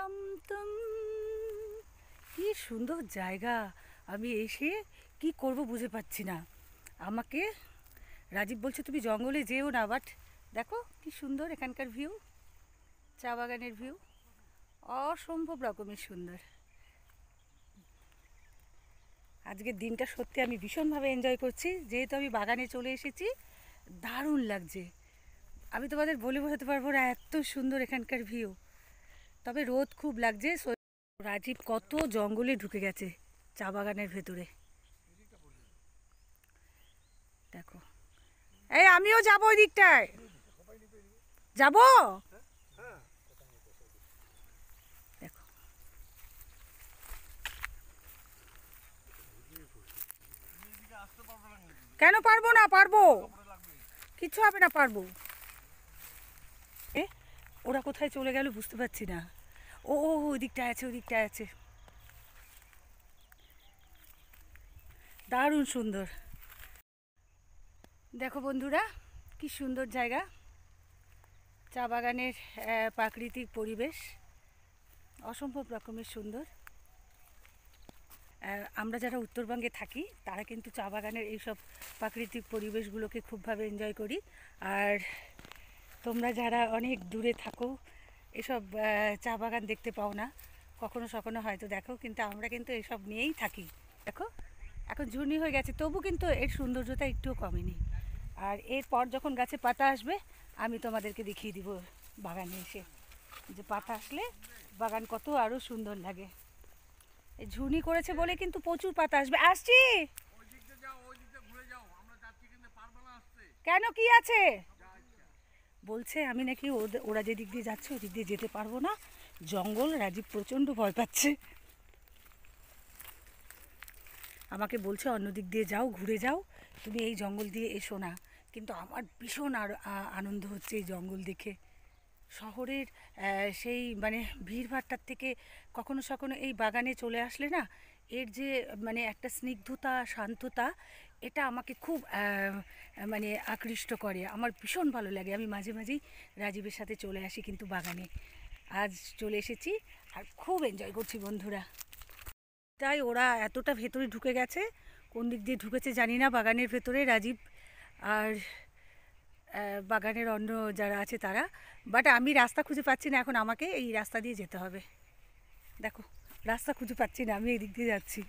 हम तुम। কি সুন্দর জায়গা। আমি এসে কি করব বুঝে পাচ্ছি না। আমাকে রাজীব বলছে তুমি জঙ্গলে যেও না, বাট দেখো কি সুন্দর এখানকার ভিউ, চা বাগানের ভিউ অসম্ভব রকমের সুন্দর। আজকের দিনটা সত্যি আমি ভীষণভাবে এনজয় করছি, যেহেতু আমি বাগানে চলে এসেছি। দারুণ লাগছে, আমি তোমাদের বলে বোঝাতে পারবো না, এত সুন্দর এখানকার ভিউ। তবে রোদ খুব লাগছে। রাজীব কত জঙ্গলে ঢুকে গেছে চা বাগানের ভেতরে, দেখো। এই আমিও যাবো ওই দিকটায়, যাবো। দেখো কেন পারবো না, পারবো, কিচ্ছু হবে না, পারবো। এ ওরা কোথায় চলে গেল বুঝতে পারছি না। ও ওই দিকটায় আছে, ওই দিকটায় আছে। দারুণ সুন্দর। দেখো বন্ধুরা, কি সুন্দর জায়গা, চা বাগানের প্রাকৃতিক পরিবেশ অসম্ভব রকমের সুন্দর। আমরা যারা উত্তরবঙ্গে থাকি তারা কিন্তু চা বাগানের এইসব প্রাকৃতিক পরিবেশগুলোকে খুবভাবে এনজয় করি। আর তোমরা যারা অনেক দূরে থাকো এসব চা বাগান দেখতে পাও না, কখনো সখনো হয়তো দেখো, কিন্তু আমরা কিন্তু এসব নিয়েই থাকি। দেখো এখন ঝুনি হয়ে গেছে, তবু কিন্তু এর সৌন্দর্যতা একটুও কমেনি। আর এরপর যখন গাছে পাতা আসবে আমি তোমাদেরকে দেখিয়ে দিব বাগানে এসে, যে পাতা আসলে বাগান কত আরও সুন্দর লাগে। এই ঝুনি করেছে বলে কিন্তু প্রচুর পাতা আসবে। আসছি, কেন কি আছে বলছে, আমি নাকি ওরা যে দিক দিয়ে যাচ্ছে ওই দিক দিয়ে যেতে পারবো না, জঙ্গল। রাজীব প্রচণ্ড ভয় পাচ্ছে, আমাকে বলছে অন্য দিক দিয়ে যাও, ঘুরে যাও, তুমি এই জঙ্গল দিয়ে এসো না। কিন্তু আমার ভীষণ আনন্দ হচ্ছে এই জঙ্গল দেখে। শহরের সেই মানে ভিড়ভাট্টার থেকে কখনো সখনো এই বাগানে চলে আসলে না, এর যে মানে একটা স্নিগ্ধতা, শান্ততা, এটা আমাকে খুব মানে আকৃষ্ট করে। আমার ভীষণ ভালো লাগে। আমি মাঝে মাঝেই রাজীবের সাথে চলে আসি কিন্তু বাগানে। আজ চলে এসেছি আর খুব এনজয় করছি বন্ধুরা। তাই ওরা এতটা ভেতরে ঢুকে গেছে, কোন দিক দিয়ে ঢুকেছে জানি না বাগানের ভেতরে রাজীব আর বাগানের অন্য যারা আছে তারা। বাট আমি রাস্তা খুঁজে পাচ্ছি না, এখন আমাকে এই রাস্তা দিয়ে যেতে হবে। দেখো রাস্তা খুঁজে পাচ্ছি না, আমি এই দিক দিয়ে যাচ্ছি।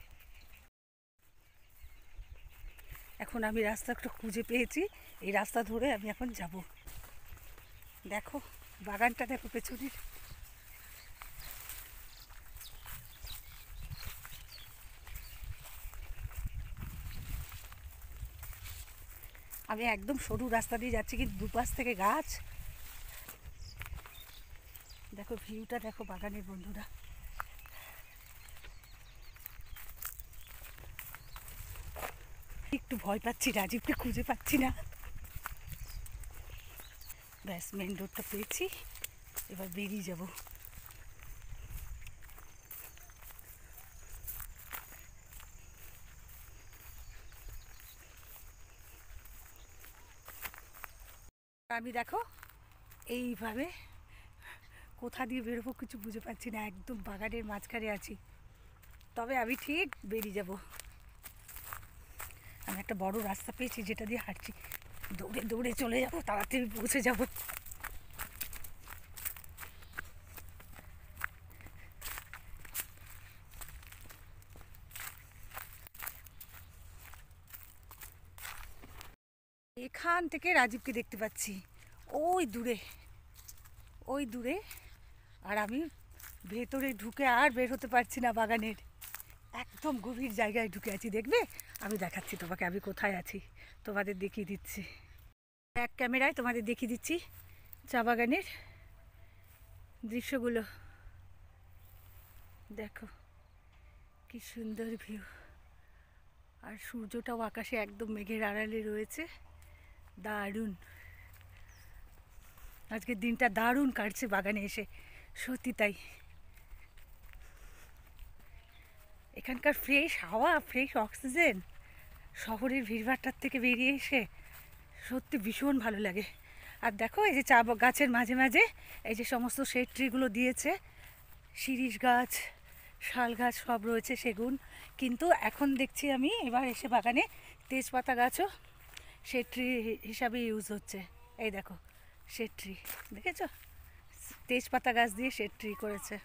এখন আমি রাস্তাটা খুঁজে পেয়েছি, এই রাস্তা ধরে আমি এখন যাব। দেখো বাগানটা দেখো পেছনের, আমি একদম সরু রাস্তা দিয়ে যাচ্ছি কিন্তু দুপাশ থেকে গাছ। দেখো ভিউটা দেখো বাগানের বন্ধুরা। একটু ভয় পাচ্ছি, রাজীবকে খুঁজে পাচ্ছি না। ব্যাস মেন রোডটা পেয়েছি, এবার বেরিয়ে যাব। আমি দেখো এইভাবে কোথা দিয়ে বেরোবো কিছু বুঝে পাচ্ছি না, একদম বাগানের মাঝখানে আছি। তবে আমি ঠিক বেরিয়ে যাব। আমি একটা বড় রাস্তা পেয়েছি যেটা দিয়ে হাঁটছি, দৌড়ে দৌড়ে চলে যাব, তাড়াতাড়ি পৌঁছে যাব। এখান থেকে রাজীবকে দেখতে পাচ্ছি ওই দূরে, ওই দূরে। আর আমি ভেতরে ঢুকে আর বের হতে পারছি না, বাগানের একদম গভীর জায়গায় ঢুকে আছি। দেখবে আমি দেখাচ্ছি তোমাকে আমি কোথায় আছি, তোমাদের দেখিয়ে দিচ্ছি, এক ক্যামেরায় তোমাদের দেখিয়ে দিচ্ছি চা বাগানের দৃশ্যগুলো। দেখো কি সুন্দর ভিউ, আর সূর্যটাও আকাশে একদম মেঘের আড়ালে রয়েছে। দারুণ, আজকের দিনটা দারুণ কাটছে বাগানে এসে, সত্যি তাই। এখানকার ফ্রেশ হাওয়া, ফ্রেশ অক্সিজেন শহরের ভিড়ভাট্টার থেকে বেরিয়ে এসে সত্যি ভীষণ ভালো লাগে। আর দেখো এই যে চা গাছের মাঝে মাঝে এই যে সমস্ত শেড ট্রিগুলো দিয়েছে, শিরীষ গাছ, শাল গাছ সব রয়েছে, সেগুন। কিন্তু এখন দেখছি আমি এবার এসে বাগানে তেজপাতা গাছও শেড ট্রি হিসাবে ইউজ হচ্ছে। এই দেখো শেড ট্রি, দেখেছো? তেজপাতা গাছ দিয়ে শেড ট্রি করেছে।